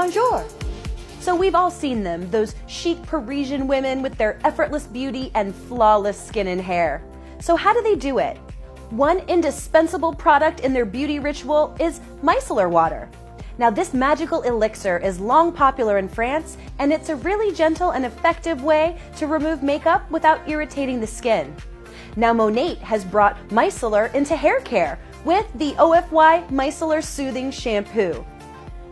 bonjour. So we've all seen them, those chic Parisian women with their effortless beauty and flawless skin and hair. So how do they do it? One indispensable product in their beauty ritual is micellar water. Now this magical elixir is long popular in France, and it's a really gentle and effective way to remove makeup without irritating the skin. Now Monat has brought micellar into hair care with the OFY Micellar Soothing Shampoo.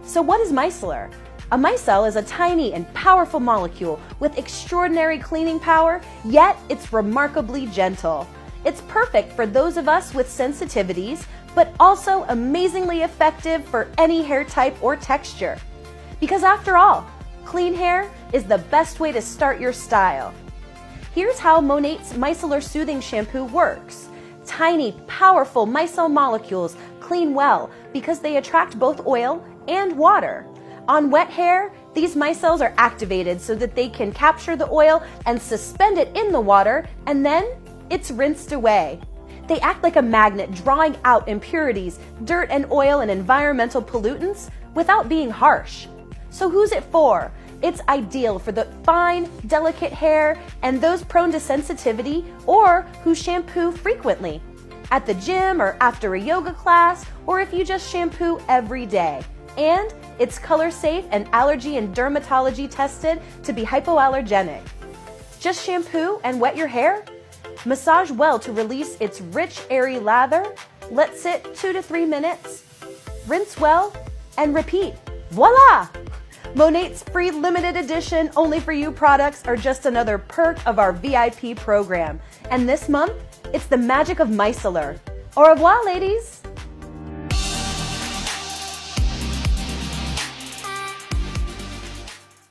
So what is micellar? A micelle is a tiny and powerful molecule with extraordinary cleaning power, yet it's remarkably gentle. It's perfect for those of us with sensitivities, but also amazingly effective for any hair type or texture. Because after all, clean hair is the best way to start your style. Here's how Monat's Micellar Soothing Shampoo works. Tiny, powerful micelle molecules clean well because they attract both oil and water. On wet hair, these micelles are activated so that they can capture the oil and suspend it in the water, and then it's rinsed away. They act like a magnet, drawing out impurities, dirt and oil and environmental pollutants without being harsh. So who's it for? It's ideal for the fine, delicate hair and those prone to sensitivity or who shampoo frequently. At the gym or after a yoga class, or if you just shampoo every day. And it's color safe and allergy and dermatology tested to be hypoallergenic. Just shampoo and wet your hair? Massage well to release its rich, airy lather. Let sit 2 to 3 minutes. Rinse well and repeat. Voila! Monat's free limited edition only for you products are just another perk of our VIP program. And this month, it's the magic of micellar. Au revoir, ladies!